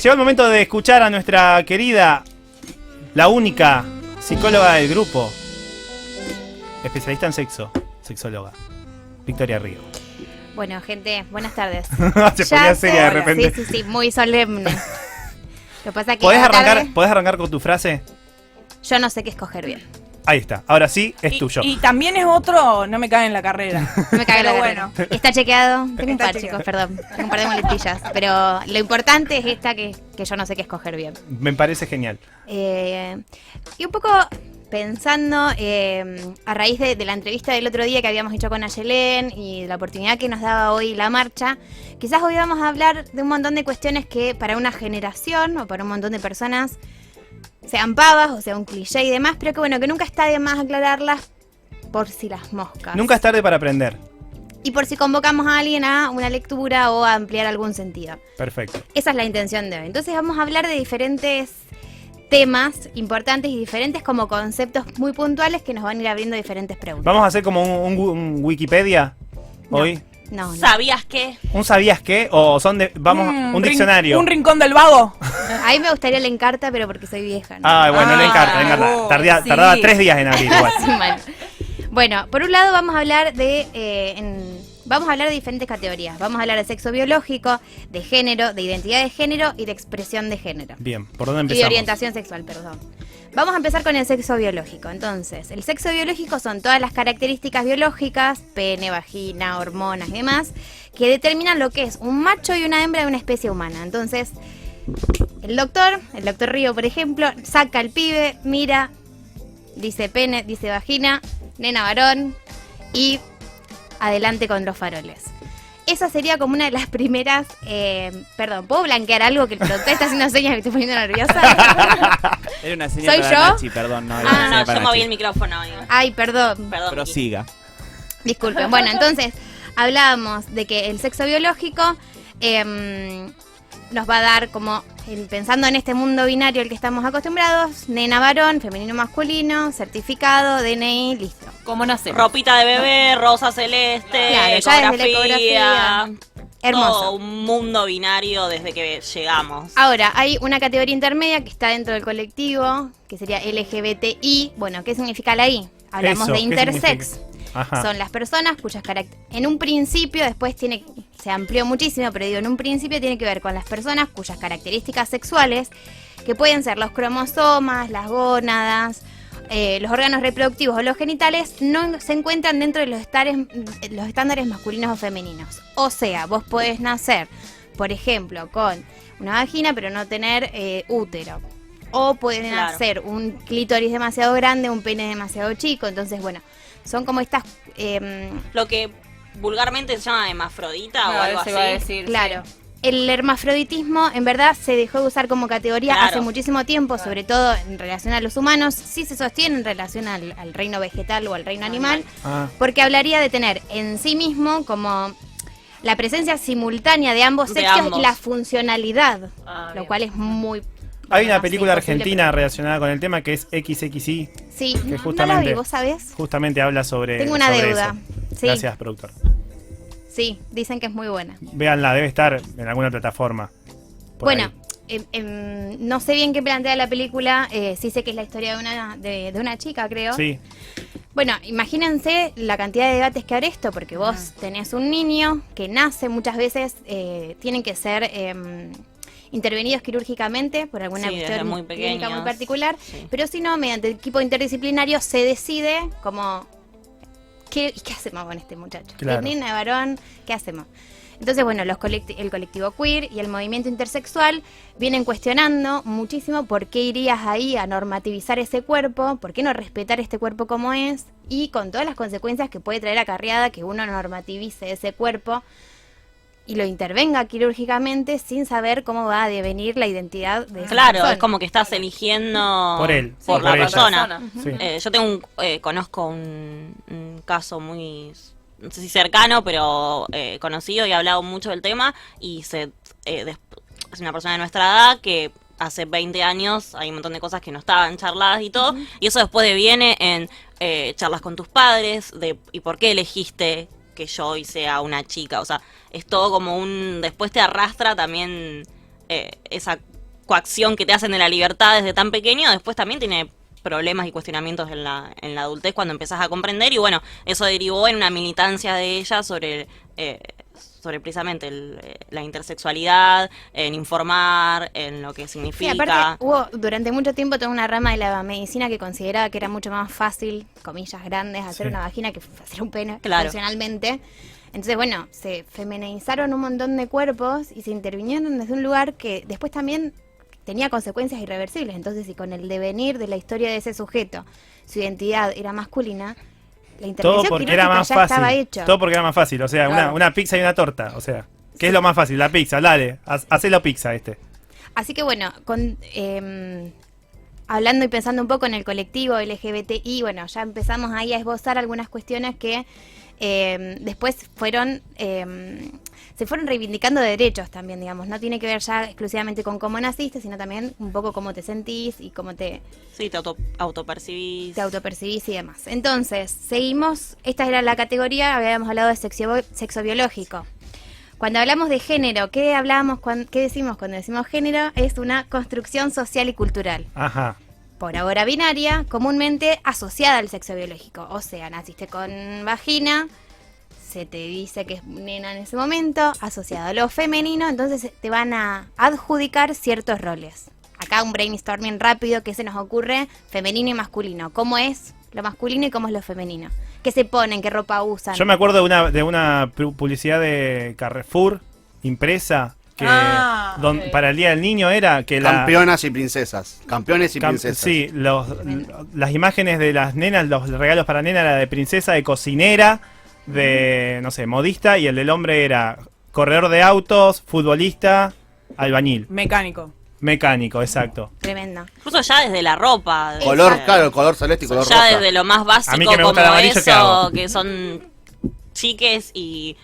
Llegó el momento de escuchar a nuestra querida, la única psicóloga del grupo, especialista en sexo, sexóloga, Victoria Río. Bueno, gente, buenas tardes. Se ponía seria de repente. Sí, muy solemne. Lo que pasa es que ¿Podés arrancar con tu frase? yo no sé qué escoger bien. Ahí está, ahora sí, es tuyo. Y también es otro, no me cae en la carrera. No me cae la Pero carrera. bueno. ¿Está chequeado? Tengo un Está par, chequeado. chicos, perdón. Tengo un par de moletillas. Pero lo importante es esta que yo no sé qué escoger bien. Me parece genial. Y un poco pensando a raíz de la entrevista del otro día que habíamos hecho con Ayelén y de la oportunidad que nos daba hoy la marcha, quizás hoy vamos a hablar de un montón de cuestiones que para una generación o para un montón de personas sean pavas o sea un cliché y demás, pero que bueno, que nunca está de más aclararlas por si las moscas. Nunca es tarde para aprender. Y por si convocamos a alguien a una lectura o a ampliar algún sentido. Perfecto. Esa es la intención de hoy. Entonces vamos a hablar de diferentes temas importantes y diferentes como conceptos muy puntuales que nos van a ir abriendo diferentes preguntas. Vamos a hacer como un Wikipedia hoy. No. ¿Sabías qué? ¿Un sabías qué? ¿O son de, un diccionario? Un rincón del vago. A mí me gustaría la Encarta, pero porque soy vieja, ¿no? Ah, bueno, le encarta. Oh, Tardaba sí. 3 días en abrir igual. Sí, mal. Bueno, por un lado vamos a hablar de diferentes categorías. Vamos a hablar de sexo biológico, de género, de identidad de género y de expresión de género. Bien, ¿por dónde Y de empezamos? orientación sexual, perdón. Vamos a empezar con el sexo biológico. Entonces, el sexo biológico son todas las características biológicas, pene, vagina, hormonas y demás, que determinan lo que es un macho y una hembra de una especie humana. Entonces, el doctor Río, por ejemplo, saca al pibe, mira, dice pene, dice vagina, nena varón y adelante con los faroles. Esa sería como una de las primeras... perdón, ¿puedo blanquear algo que el productor está haciendo señas que estoy poniendo nerviosa? Era una señal ¿Soy para yo? Nachi, perdón. No, era Ah, una señal no, para yo moví Nachi. el micrófono. Amigo. Ay, perdón. Perdón. Prosiga. Disculpen. Bueno, entonces hablábamos de que el sexo biológico nos va a dar como, pensando en este mundo binario al que estamos acostumbrados, nena varón, femenino masculino, certificado, DNI, listo. ¿Cómo nacemos? Ropita de bebé, rosa celeste, Claro, ya desde la ecografía. Hermoso. Todo un mundo binario desde que llegamos. Ahora, hay una categoría intermedia que está dentro del colectivo, que sería LGBTI. Bueno, ¿qué significa la I? Hablamos Eso, de ¿qué intersex. significa? Ajá. Son las personas cuyas características, en un principio, después se amplió muchísimo, pero digo, en un principio tiene que ver con las personas cuyas características sexuales, que pueden ser los cromosomas, las gónadas, los órganos reproductivos o los genitales, no se encuentran dentro de los estándares masculinos o femeninos. O sea, vos podés nacer, por ejemplo, con una vagina, pero no tener útero. O pueden Claro. nacer un clítoris demasiado grande, un pene demasiado chico. Entonces, bueno, son como estas... Lo que vulgarmente se llama hermafrodita o No, algo eso así. iba a decir. Claro. El hermafroditismo en verdad se dejó de usar como categoría Claro. hace muchísimo tiempo, sobre todo en relación a los humanos. Sí se sostiene en relación al reino vegetal o al reino animal, Ah, porque hablaría de tener en sí mismo como la presencia simultánea de ambos De sexos ambos. y la funcionalidad, Ah, lo bien. cual es muy... hay una sí, película imposible, argentina relacionada con el tema que es XXI. Sí, que no la justamente- vi, ¿vos sabés? Justamente habla sobre Tengo una sobre deuda. eso. Sí. Gracias, productor. Sí, dicen que es muy buena. Véanla, debe estar en alguna plataforma. por Bueno, ahí. no sé bien qué plantea la película, sí sé que es la historia de una chica, creo. Sí, Bueno, imagínense la cantidad de debates que abre esto, porque vos tenés un niño que nace, muchas veces tienen que ser intervenidos quirúrgicamente por alguna Sí, desde cuestión muy clínica muy pequeños. particular, Sí. pero si no, mediante el equipo interdisciplinario se decide como... ¿Qué hacemos con este muchacho? Claro. ¿Es nena, varón? ¿Qué hacemos? Entonces, bueno, el colectivo queer y el movimiento intersexual vienen cuestionando muchísimo por qué irías ahí a normativizar ese cuerpo, por qué no respetar este cuerpo como es, y con todas las consecuencias que puede traer acarreada que uno normativice ese cuerpo y lo intervenga quirúrgicamente sin saber cómo va a devenir la identidad de esa Claro, persona. es como que estás eligiendo Por él, por sí, la por ella. persona. Sí. Yo conozco un caso muy, no sé si cercano, pero conocido y he hablado mucho del tema y es una persona de nuestra edad que hace 20 años hay un montón de cosas que no estaban charladas y todo, y eso después deviene en charlas con tus padres y por qué elegiste que yo hoy sea una chica, o sea, es todo como después te arrastra también esa coacción que te hacen de la libertad desde tan pequeño, después también tiene problemas y cuestionamientos en la adultez cuando empezás a comprender, y bueno, eso derivó en una militancia de ella sobre precisamente la intersexualidad, en informar, en lo que Sí, significa. aparte hubo durante mucho tiempo toda una rama de la medicina que consideraba que era mucho más fácil, comillas grandes, hacer Sí. una vagina que hacer un pene, Claro. funcionalmente. Entonces, bueno, se feminizaron un montón de cuerpos y se intervinieron desde un lugar que después también tenía consecuencias irreversibles. Entonces, si con el devenir de la historia de ese sujeto, su identidad era masculina, la Todo intervención porque quirúrgica era más ya estaba fácil. hecha. Todo porque era más fácil. O sea, Claro. una pizza y una torta. O sea, ¿qué es lo más fácil? La pizza, dale. Hacelo pizza Así que bueno, hablando y pensando un poco en el colectivo LGBTI, bueno, ya empezamos ahí a esbozar algunas cuestiones que después se fueron reivindicando derechos también, digamos. No tiene que ver ya exclusivamente con cómo naciste, sino también un poco cómo te sentís y cómo te Sí, te autopercibís. autopercibís y demás. Entonces, seguimos, esta era la categoría, habíamos hablado de sexo biológico. Cuando hablamos de género, ¿qué decimos cuando decimos género? Es una construcción social y cultural. Ajá. Por ahora binaria, comúnmente asociada al sexo biológico. O sea, naciste con vagina, se te dice que es nena en ese momento, asociado a lo femenino, entonces te van a adjudicar ciertos roles. Acá un brainstorming rápido que se nos ocurre, femenino y masculino. ¿Cómo es lo masculino y cómo es lo femenino? ¿Qué se ponen? ¿Qué ropa usan? Yo me acuerdo de una publicidad de Carrefour impresa que Ok. para el Día del Niño era que Campeonas y princesas. Campeones y princesas. Sí, las imágenes de las nenas, los regalos para nena era de princesa, de cocinera, de, no sé, modista, y el del hombre era corredor de autos, futbolista, albañil, Mecánico. mecánico, exacto. Tremendo. Incluso ya desde la ropa. Color, Exacto. claro, color celeste y color ya rosa. desde lo más básico A mí que me gusta el como amarillo, eso, ¿qué hago? que son chiques y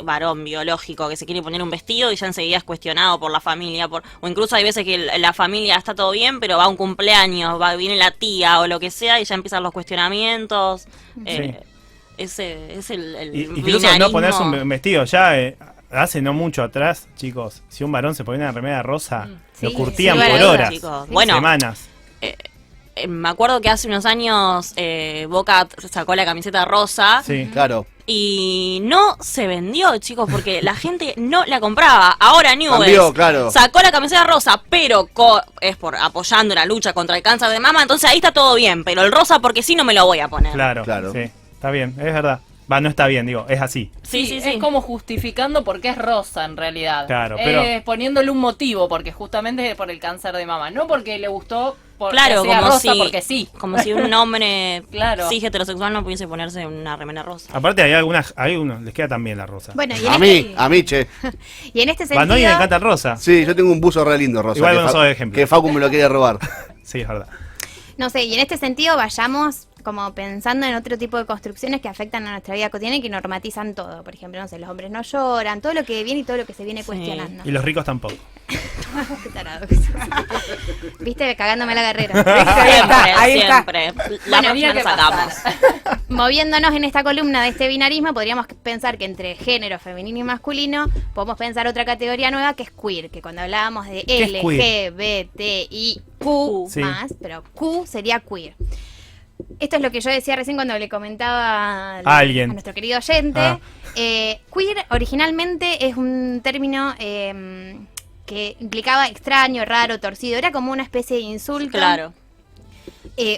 varón biológico que se quiere poner un vestido y ya enseguida es cuestionado por la familia, o incluso hay veces que la familia está todo bien, pero va a un cumpleaños, viene la tía o lo que sea y ya empiezan los cuestionamientos. Ese es el Incluso no binarismo. ponerse un vestido, ya hace no mucho atrás, chicos, si un varón se ponía una remera rosa, lo Sí, curtían sí, por bueno, horas, chicos. Bueno, semanas. me acuerdo que hace unos años Boca sacó la camiseta rosa Sí. Claro. y no se vendió, chicos, porque la gente no la compraba. Ahora Newell's Cambió, claro. sacó la camiseta rosa, pero es por apoyando la lucha contra el cáncer de mama, entonces ahí está todo bien, pero el rosa porque sí no me lo voy a poner. Claro, Claro. sí, está bien, es verdad. Va, no está bien, digo, es así. Sí. Es como justificando por qué es rosa en realidad. Claro, pero- poniéndole un motivo, porque justamente es por el cáncer de mama, no porque le gustó porque Claro, sea como rosa, si, porque sí. como si un hombre Claro. cis heterosexual no pudiese ponerse una remera rosa. Aparte hay algunos, les queda también la rosa. Bueno, A mí, che. y en este Va, no, y me sentido, encanta el rosa. Sí, yo tengo un buzo re lindo, Rosa. Igual que vos no Fa- sos de ejemplo. Que Facu me lo quiere robar. Sí, es verdad. no sé, y en este sentido vayamos como pensando en otro tipo de construcciones que afectan a nuestra vida cotidiana y que normatizan todo. Por ejemplo, no sé, los hombres no lloran, todo lo que viene y todo lo que se viene Sí. cuestionando. Y los ricos tampoco. Qué tarado que sos. Viste, cagándome la carrera. Ahí está. Siempre. La Tenía próxima que la sacamos. Moviéndonos en esta columna de este binarismo, podríamos pensar que entre género femenino y masculino podemos pensar otra categoría nueva que es queer, que cuando hablábamos de ¿Qué es LGBTIQ Sí. más, pero Q sería queer. Esto es lo que yo decía recién cuando le comentaba alguien. a nuestro querido oyente. Ah. Queer originalmente es un término que implicaba extraño, raro, torcido. Era como una especie de insulto Claro.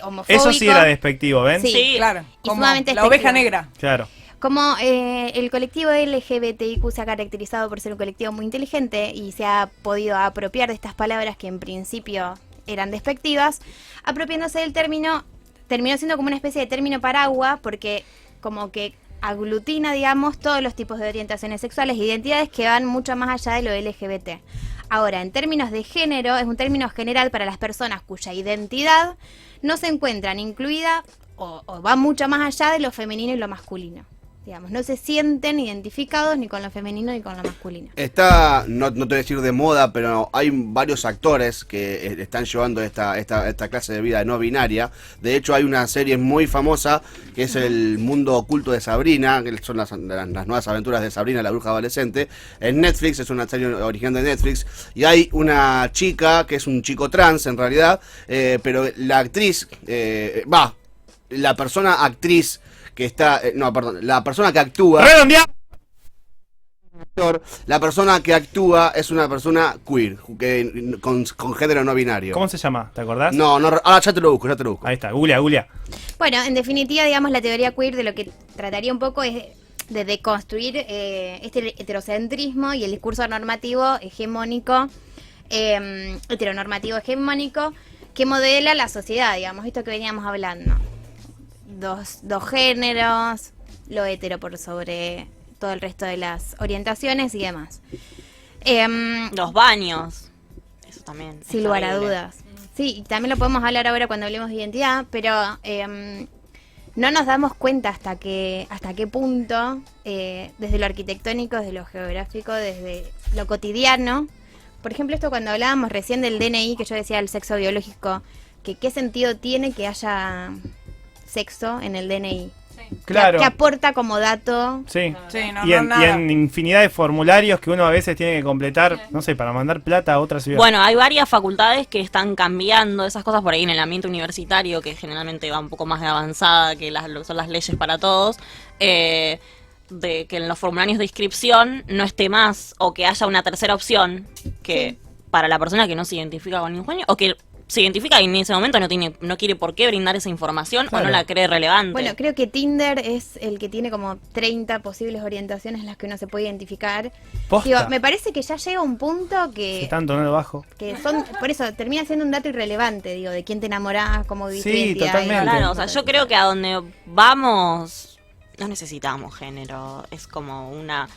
homofóbico. Eso sí era despectivo, ¿ven? Sí. Sí. Claro. Y Como sumamente la oveja despectiva. negra. Claro. Como el colectivo LGBTIQ se ha caracterizado por ser un colectivo muy inteligente y se ha podido apropiar de estas palabras que en principio eran despectivas, apropiándose del término, terminó siendo como una especie de término paraguas porque como que aglutina, digamos, todos los tipos de orientaciones sexuales e identidades que van mucho más allá de lo LGBT. Ahora, en términos de género, es un término general para las personas cuya identidad no se encuentran incluida o va mucho más allá de lo femenino y lo masculino. digamos, no se sienten identificados ni con lo femenino ni con lo masculino. Está, no te voy a decir de moda, pero hay varios actores que están llevando esta clase de vida no binaria. De hecho, hay una serie muy famosa que es El Mundo Oculto de Sabrina, que son las nuevas aventuras de Sabrina, la bruja adolescente. En Netflix, es una serie original de Netflix. Y hay una chica que es un chico trans, en realidad, pero la actriz, la persona actriz que está, la persona que actúa, ¡Redondeado! la persona que actúa es una persona queer, con género no binario. ¿Cómo se llama? ¿Te acordás? No, ahora ya te lo busco. Ahí está, googlea. Bueno, en definitiva, digamos, la teoría queer de lo que trataría un poco es de deconstruir este heterocentrismo y el discurso normativo hegemónico, heteronormativo hegemónico, que modela la sociedad, digamos, esto que veníamos hablando. Dos géneros, lo hetero por sobre todo el resto de las orientaciones y demás. Los baños. Eso también. Sin es lugar a horrible. dudas. Sí, y también lo podemos hablar ahora cuando hablemos de identidad, pero no nos damos cuenta hasta qué punto, desde lo arquitectónico, desde lo geográfico, desde lo cotidiano. Por ejemplo, esto cuando hablábamos recién del DNI, que yo decía el sexo biológico, que qué sentido tiene que haya sexo en el DNI. Claro. Que aporta como dato. Sí. Sí, no, y, no, en, y nada. en infinidad de formularios que uno a veces tiene que completar, no sé, para mandar plata a otra ciudad. Bueno, hay varias facultades que están cambiando esas cosas por ahí en el ambiente universitario, que generalmente va un poco más de avanzada que son las leyes para todos, de que en los formularios de inscripción no esté más, o que haya una tercera opción que para la persona que no se identifica con ningún género, o que se identifica y en ese momento no quiere por qué brindar esa información Claro. o no la cree relevante. Bueno, creo que Tinder es el que tiene como 30 posibles orientaciones en las que uno se puede identificar. Posta. Digo, me parece que ya llega un punto Si tanto no lo bajo. que son, por eso termina siendo un dato irrelevante, digo, de quién te enamorás, cómo vivís tu Sí, identidad. totalmente. Claro, o sea, yo creo que a donde vamos no necesitamos género, es como una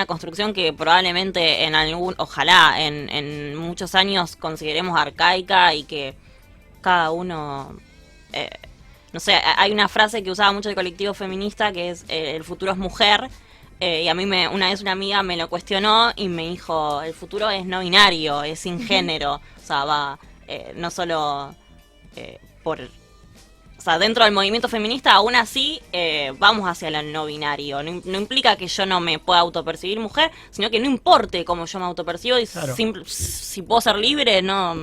construcción que probablemente ojalá en muchos años consideremos arcaica y que cada uno, no sé, hay una frase que usaba mucho el colectivo feminista que es el futuro es mujer, y a mí una vez una amiga me lo cuestionó y me dijo, el futuro es no binario, es sin género, o sea, va no solo o sea, dentro del movimiento feminista, aún así, vamos hacia lo no binario. No implica que yo no me pueda autopercibir mujer, sino que no importe cómo yo me autopercibo y Claro. si puedo ser libre, no.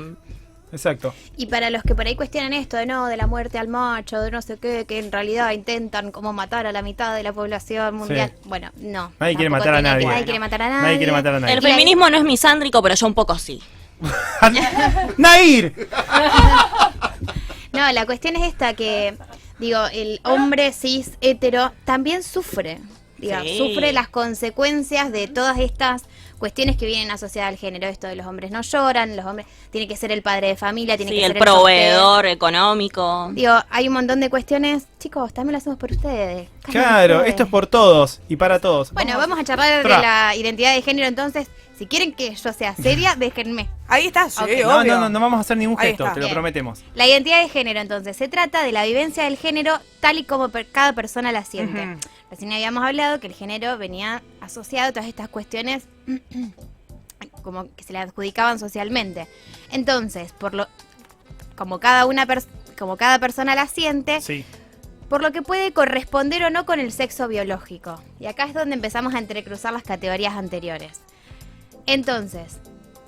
Exacto. Y para los que por ahí cuestionan esto de no, de la muerte al macho, de no sé qué, que en realidad intentan como matar a la mitad de la población mundial. Sí. Bueno, no. Nadie quiere tampoco matar a tiene que- nadie. Nadie quiere matar a nadie. Nadie quiere matar a nadie. El feminismo no es misándrico, pero yo un poco sí. ¡Nair! No, la cuestión es esta que, digo, el hombre cis hetero también sufre. Digo, Sí. sufre las consecuencias de todas estas cuestiones que vienen asociadas al género. Esto de los hombres no lloran, los hombres tiene que ser el padre de familia, tiene Sí, que el ser proveedor económico. sostén. Digo, hay un montón de cuestiones. Chicos, también lo hacemos por ustedes. Cálmense Claro, ustedes. esto es por todos y para todos. Bueno, vamos a charlar de Tra. la identidad de género entonces. Si quieren que yo sea seria, déjenme. Ahí está, sí, Ok. obvio. No vamos a hacer ningún Ahí gesto, está. te lo Bien. prometemos. La identidad de género, entonces, se trata de la vivencia del género tal y como cada persona la siente. Ujú. Recién habíamos hablado que el género venía asociado a todas estas cuestiones como que se le adjudicaban socialmente. Entonces, como cada persona la siente, Sí. por lo que puede corresponder o no con el sexo biológico. Y acá es donde empezamos a entrecruzar las categorías anteriores. Entonces,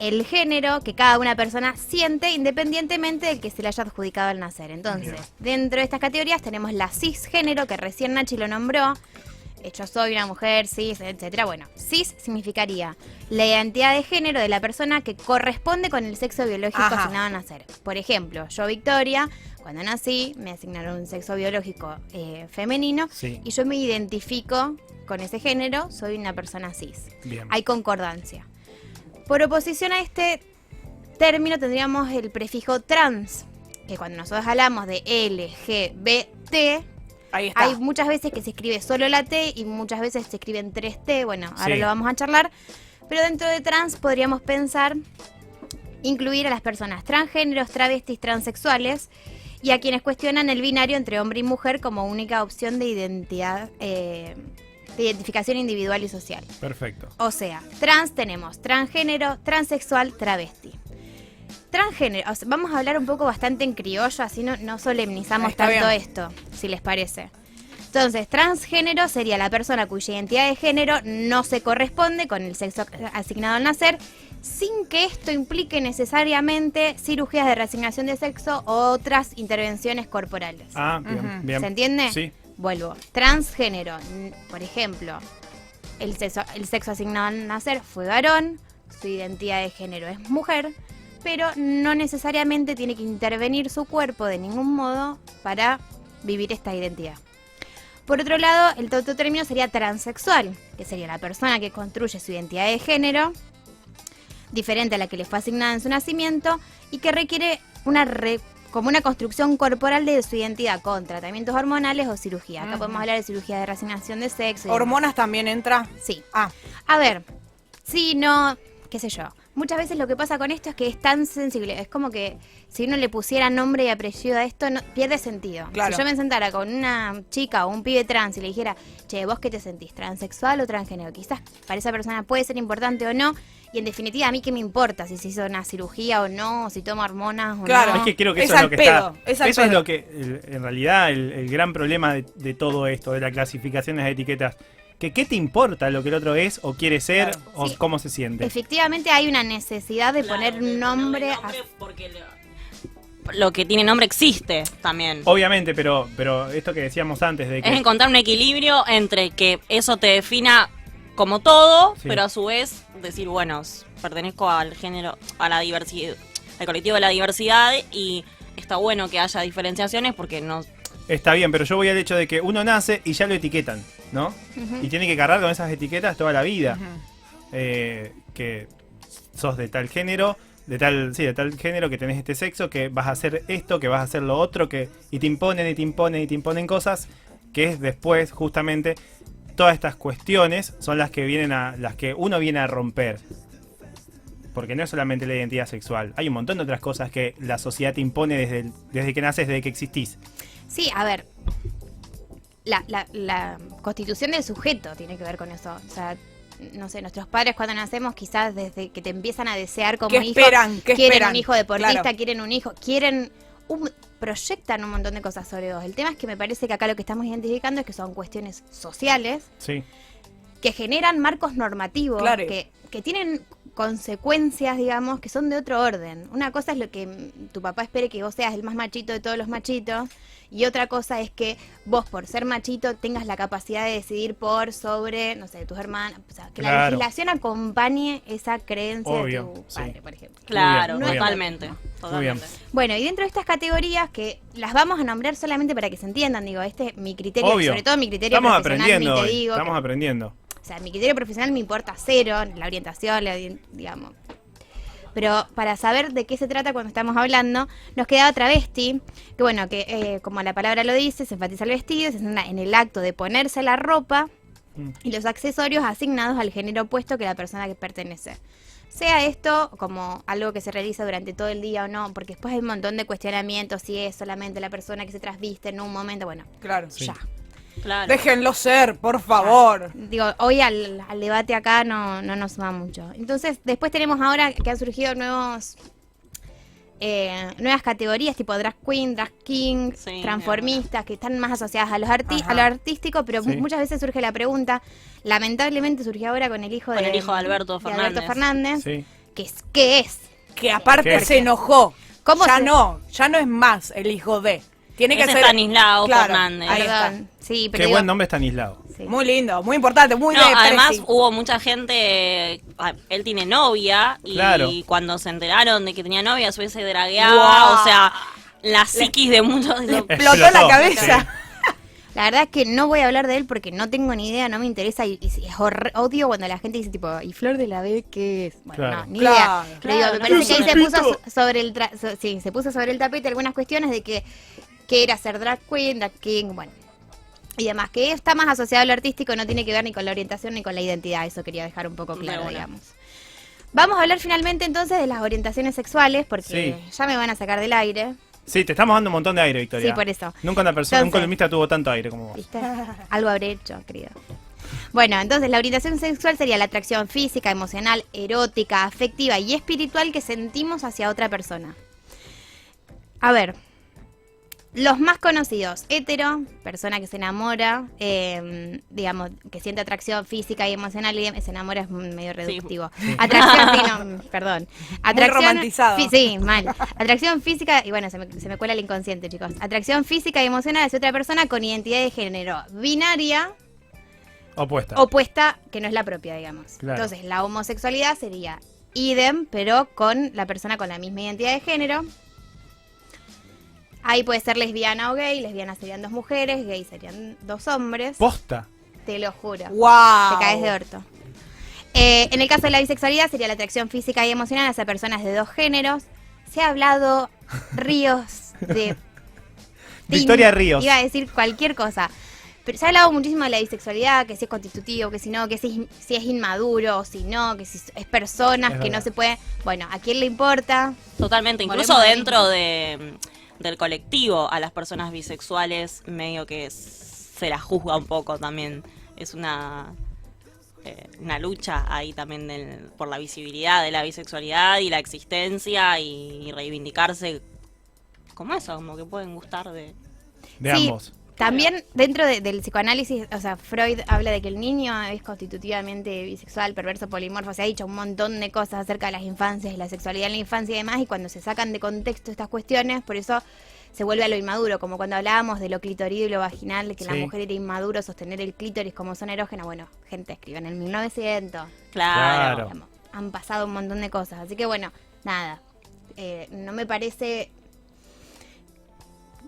el género que cada una persona siente independientemente del que se le haya adjudicado al nacer. Entonces, dentro de estas categorías tenemos la cisgénero, que recién Nachi lo nombró. Yo soy una mujer, cis, etcétera. Bueno, cis significaría la identidad de género de la persona que corresponde con el sexo biológico Ajá. asignado a nacer. Por ejemplo, yo, Victoria, cuando nací, me asignaron un sexo biológico femenino Sí. y yo me identifico con ese género, soy una persona cis. Bien. Hay concordancia. Por oposición a este término tendríamos el prefijo trans, que cuando nosotros hablamos de LGBT, Ahí está. hay muchas veces que se escribe solo la T y muchas veces se escriben 3T, bueno, ahora Sí. lo vamos a charlar, pero dentro de trans podríamos pensar incluir a las personas transgéneros, travestis, transexuales y a quienes cuestionan el binario entre hombre y mujer como única opción de identidad de identificación individual y social. Perfecto. O sea, trans tenemos transgénero, transexual, travesti. Transgénero, o sea, vamos a hablar un poco bastante en criollo, así no solemnizamos Está tanto bien. esto, si les parece. Entonces, transgénero sería la persona cuya identidad de género no se corresponde con el sexo asignado al nacer, sin que esto implique necesariamente cirugías de reasignación de sexo o otras intervenciones corporales. Ah, bien, Ujú. bien. ¿Se entiende? Sí. Vuelvo. Transgénero, por ejemplo, el sexo asignado al nacer fue varón, su identidad de género es mujer, pero no necesariamente tiene que intervenir su cuerpo de ningún modo para vivir esta identidad. Por otro lado, el otro término sería transexual, que sería la persona que construye su identidad de género, diferente a la que le fue asignada en su nacimiento, y que requiere como una construcción corporal de su identidad con tratamientos hormonales o cirugía. Acá podemos hablar de cirugía de reasignación de sexo. y demás. ¿Hormonas también entra? Sí. Ah, A ver, sí, no, qué sé yo. Muchas veces lo que pasa con esto es que es tan sensible. Es como que si uno le pusiera nombre y apellido a esto, pierde sentido. Claro. Si yo me sentara con una chica o un pibe trans y le dijera, che, ¿vos qué te sentís? ¿Transexual o transgénero? Quizás para esa persona puede ser importante o no. Y en definitiva, a mí qué me importa si se hizo una cirugía o no, o si toma hormonas o Claro. no. Es que creo que Es eso es al lo que pedo, está. es al Eso es pedo. lo que, en realidad, el gran problema de todo esto, de la clasificación de las etiquetas. Que qué te importa lo que el otro es o quiere ser Claro. o Sí. cómo se siente. Efectivamente hay una necesidad de poner un nombre. Porque lo que tiene nombre existe también. Obviamente, pero esto que decíamos antes de Es que encontrar un equilibrio entre que eso te defina como todo, Sí. pero a su vez decir, bueno, pertenezco al género, a la diversidad, al colectivo de la diversidad, y está bueno que haya diferenciaciones porque no... está bien, pero yo voy al hecho de que uno nace y ya lo etiquetan, ¿no? Ujú. Y tiene que cargar con esas etiquetas toda la vida. ujú. Que sos de tal género, de tal género, que tenés este sexo, que vas a hacer esto, que vas a hacer lo otro, y te imponen y te imponen y te imponen cosas, que es después justamente todas estas cuestiones son las que las que uno viene a romper. Porque no es solamente la identidad sexual, hay un montón de otras cosas que la sociedad te impone desde que naces, desde que existís. Sí, a ver. La constitución del sujeto tiene que ver con eso. O sea, no sé, nuestros padres cuando nacemos, quizás desde que te empiezan a desear como ¿Qué hijo, esperan? ¿Qué quieren esperan? un hijo deportista, Claro. quieren un hijo, proyectan un montón de cosas sobre vos. El tema es que me parece que acá lo que estamos identificando es que son cuestiones sociales Sí. que generan marcos normativos, Claro. que tienen consecuencias, digamos, que son de otro orden. Una cosa es lo que tu papá espere que vos seas el más machito de todos los machitos, y otra cosa es que vos, por ser machito, tengas la capacidad de decidir sobre, no sé, tus hermanas. O sea, que la Claro. legislación acompañe esa creencia Obvio, de tu sí. padre, por ejemplo. Claro, muy bien. totalmente. Muy Totalmente. Bueno, y dentro de estas categorías que las vamos a nombrar solamente para que se entiendan, digo, este es mi criterio, Obvio. sobre todo mi criterio Estamos profesional, aprendiendo ni te hoy, digo. estamos aprendiendo. O sea, mi criterio profesional me importa cero, la orientación, digamos. Pero para saber de qué se trata cuando estamos hablando, nos queda travesti, que bueno, que como la palabra lo dice, se enfatiza el vestido, se centra en el acto de ponerse la ropa y los accesorios asignados al género opuesto que la persona que pertenece. Sea esto como algo que se realiza durante todo el día o no, porque después hay un montón de cuestionamientos si es solamente la persona que se trasviste en un momento, bueno, Claro. ya. Claro. Déjenlo ser, por favor. Digo, hoy al debate acá no nos va mucho. Entonces, después tenemos ahora que han surgido nuevas categorías tipo drag queen, drag king, Sí, transformistas, que están más asociadas a Ajá. a lo artístico, pero Sí. muchas veces surge la pregunta, lamentablemente surgió ahora con el hijo Con de el hijo de Alberto Fernández, Sí. que es, ¿qué es? Que aparte ¿Qué? se enojó. ¿Cómo ya se- ya no es más el hijo de. Tiene que Es ser Estanislao Claro, Fernández. ahí está. Perdón, sí, pero Qué digo, buen nombre Estanislao. sí. Muy lindo, muy importante, muy No, de además presi. hubo mucha gente, él tiene novia, y Claro. cuando se enteraron de que tenía novia, a su vez se dragueaba, Wow. o sea, la psiquis de muchos... Explotó la cabeza. sí. La verdad es que no voy a hablar de él porque no tengo ni idea, no me interesa y es odio cuando la gente dice tipo, ¿y Flor de la B qué es? Bueno, Claro. no, ni Claro. idea. Pero digo, Claro, me no parece que ahí sé. se puso sobre el se puso sobre el tapete algunas cuestiones de que era ser drag queen, drag king, bueno. Y demás, que está más asociado a lo artístico, no tiene que ver ni con la orientación ni con la identidad, eso quería dejar un poco claro, De una. digamos. Vamos a hablar finalmente entonces de las orientaciones sexuales, porque Sí. ya me van a sacar del aire. Sí, te estamos dando un montón de aire, Victoria. Sí, por eso. Nunca una persona, un Entonces- columnista tuvo tanto aire como vos. ¿Viste? Algo habré hecho, querido. Bueno, entonces la orientación sexual sería la atracción física, emocional, erótica, afectiva y espiritual que sentimos hacia otra persona. A ver, los más conocidos: hetero, persona que se enamora, digamos, que siente atracción física y emocional, y se enamora es medio reductivo. Atracción, sí, no, perdón. Atracción, romantizado. Sí, mal. Atracción física, y bueno, se me cuela el inconsciente, chicos. Atracción física y emocional hacia otra persona con identidad de género binaria, opuesta, que no es la propia, digamos. Claro. Entonces, la homosexualidad sería idem, pero con la persona con la misma identidad de género. Ahí puede ser lesbiana o gay. Lesbiana serían 2 mujeres, gay serían 2 hombres. Posta. Te lo juro. ¡Wow! Te caes de orto. En el caso de la bisexualidad sería la atracción física y emocional hacia personas de 2 géneros. Se ha hablado ríos de... Victoria Ríos. Iba a decir cualquier cosa. Pero se ha hablado muchísimo de la bisexualidad, que si es constitutivo, que si no, que si es inmaduro, o si no, que si es personas, Es que no verdad. se puede... Bueno, ¿a quién le importa? Totalmente, incluso Volvemos al dentro del colectivo a las personas bisexuales medio que se las juzga un poco también. Es una lucha ahí también por la visibilidad de la bisexualidad y la existencia y reivindicarse como eso, como que pueden gustar de... De Sí, ambos. También dentro del psicoanálisis, o sea, Freud habla de que el niño es constitutivamente bisexual, perverso, polimorfo. Se ha dicho un montón de cosas acerca de las infancias, de la sexualidad en la infancia y demás, y cuando se sacan de contexto estas cuestiones, por eso se vuelve a lo inmaduro, como cuando hablábamos de lo clitorido y lo vaginal, de que la Sí. mujer era inmaduro, sostener el clítoris como zona erógena. Bueno, gente, escriban en el 1900. Claro. Claro. Han pasado un montón de cosas, así que bueno, nada, no me parece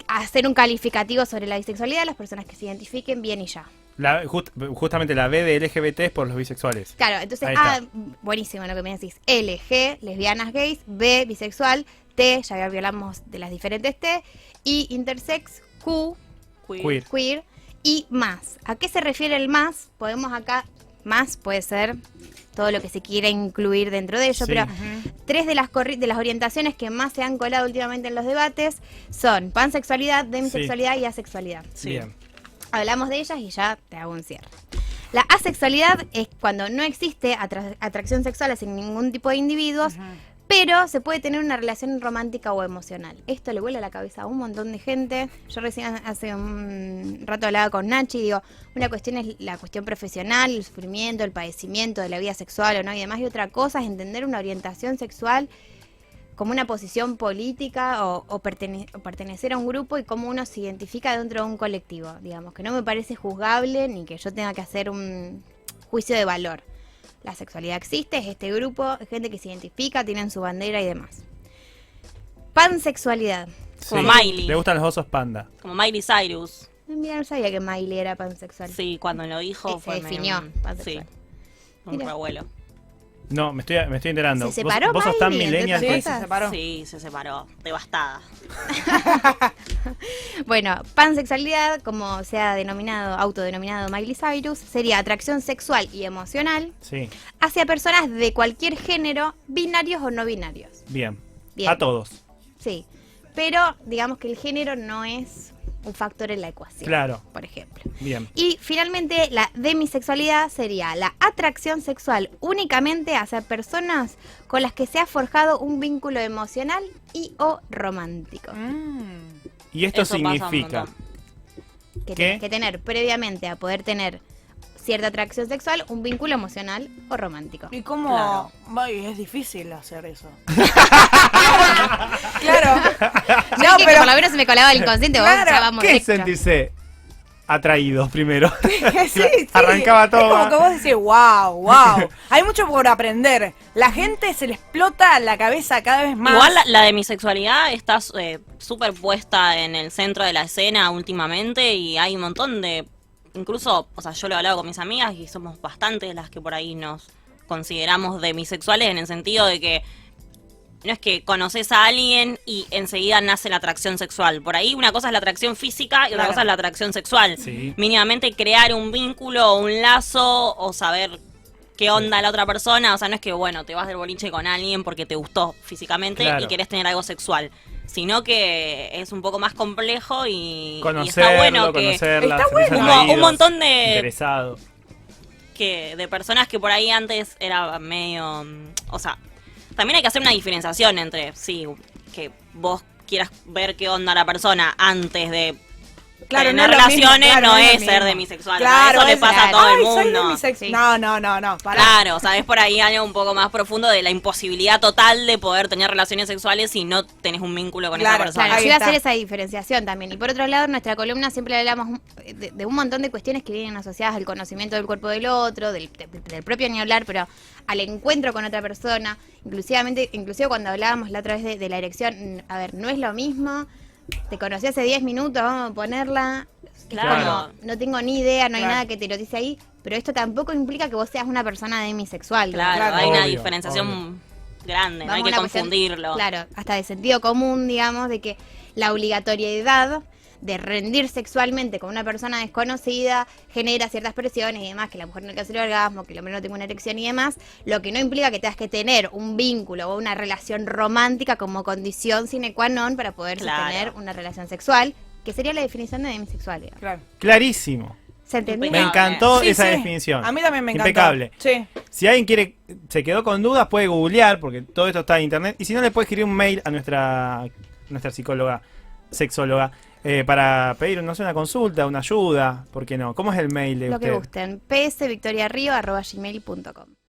hacer un calificativo sobre la bisexualidad. Las personas que se identifiquen bien y ya. Justamente la B de LGBT es por los bisexuales. Claro, entonces, Ahí está. buenísimo lo que me decís. L, G, lesbianas, gays. B, bisexual. T, ya hablamos de las diferentes T. I, intersex. Q, Queer. queer. Y más. ¿A qué se refiere el más? Podemos acá, más puede ser todo lo que se quiera incluir dentro de ello, Sí. pero 3 de las orientaciones que más se han colado últimamente en los debates son pansexualidad, demisexualidad y asexualidad. Sí. Bien. Hablamos de ellas y ya te hago un cierre. La asexualidad es cuando no existe atracción sexual hacia ningún tipo de individuos, pero se puede tener una relación romántica o emocional. Esto le vuela la cabeza a un montón de gente. Yo recién hace un rato hablaba con Nachi y digo, una cuestión es la cuestión profesional, el sufrimiento, el padecimiento de la vida sexual o no y demás, y otra cosa es entender una orientación sexual como una posición política o pertenecer a un grupo y cómo uno se identifica dentro de un colectivo, digamos, que no me parece juzgable ni que yo tenga que hacer un juicio de valor. La sexualidad existe, es este grupo, es gente que se identifica, tienen su bandera y demás. Pansexualidad. Como Miley. Le gustan los osos panda. Como Miley Cyrus. Mira, no sabía que Miley era pansexual. Sí, cuando lo dijo Se fue definió medio pansexual. Sí, un Mira. revuelo. No, me estoy enterando. ¿Se separó ¿Vos sos tan Miley, entre millennial Sí, otras que... cosas? se separó. Sí, se separó. Devastada. Bueno, pansexualidad, como se ha autodenominado Miley Cyrus, sería atracción sexual y emocional Sí, hacia personas de cualquier género, binarios o no binarios. bien. Bien. A todos. Sí, pero digamos que el género no es un factor en la ecuación. Claro. Por ejemplo. Bien. Y finalmente la demisexualidad sería la atracción sexual únicamente hacia personas con las que se ha forjado un vínculo emocional y o romántico. Y esto Eso pasa un significa... montón. Que ¿Qué? tenés que tener previamente a poder tener cierta atracción sexual, un vínculo emocional o romántico. ¿Y cómo? Claro. Ay, es difícil hacer eso. Claro. Yo dije que por lo menos se me colaba el inconsciente, vos Claro, ya vamos ¿Qué es directo. sentirse atraídos primero? Sí, Arrancaba todo. Es como que vos decís, wow. Hay mucho por aprender. La gente se le explota la cabeza cada vez más. Igual la demisexualidad está súper puesta en el centro de la escena últimamente y hay un montón de... Incluso, o sea, yo lo he hablado con mis amigas y somos bastantes las que por ahí nos consideramos demisexuales en el sentido de que no es que conoces a alguien y enseguida nace la atracción sexual. Por ahí una cosa es la atracción física y otra Claro. cosa es la atracción sexual. Sí. Mínimamente crear un vínculo o un lazo o saber qué onda la otra persona. O sea, no es que, bueno, te vas del boliche con alguien porque te gustó físicamente Claro. y querés tener algo sexual. Sino que es un poco más complejo y está Conocerlo, bueno que... conocerla, Está sentirse bueno. Un atraídos, montón de... interesado. que de personas que por ahí antes era medio, o sea, también hay que hacer una diferenciación entre, sí, que vos quieras ver qué onda la persona antes de Claro, tener no es lo mismo, relaciones, claro, no no es es lo ser mismo. demisexual. Claro, Eso le es- pasa a todo Ay, el soy mundo. demisex- Sí. No, pará. Claro, o sea, es por ahí algo un poco más profundo de la imposibilidad total de poder tener relaciones sexuales si no tenés un vínculo con Claro, esa persona. Claro, Ahí yo iba a está. hacer esa diferenciación también. Y por otro lado, en nuestra columna siempre hablamos de un montón de cuestiones que vienen asociadas al conocimiento del cuerpo del otro, del propio ni hablar, pero al encuentro con otra persona. Inclusive cuando hablábamos la otra vez de la erección, a ver, no es lo mismo. Te conocí hace 10 minutos, vamos a ponerla. Es Claro. como, no tengo ni idea, no hay Claro. nada que te lo dice ahí, pero esto tampoco implica que vos seas una persona demisexual. Claro, Claro. hay una Obvio, diferenciación grande, no hay Vamos a que una cuestión, confundirlo. claro, hasta de sentido común, digamos, de que la obligatoriedad de rendir sexualmente con una persona desconocida genera ciertas presiones y demás, que la mujer no alcanza el orgasmo, que el hombre no tenga una erección y demás, lo que no implica que tengas que tener un vínculo o una relación romántica como condición sine qua non para poder Claro. sostener una relación sexual, que sería la definición de demisexualidad. Claro. Clarísimo. ¿Se entendió? Me Impecable. encantó Sí, esa sí. definición. A mí también me encantó. Impecable. Sí. Si alguien se quedó con dudas, puede googlear, porque todo esto está en internet. Y si no, le puede escribir un mail a nuestra psicóloga, sexóloga, para pedir, no sé, una consulta, una ayuda. ¿Por qué no? ¿Cómo es el mail de Lo usted? que gusten. psvictoriario@gmail.com.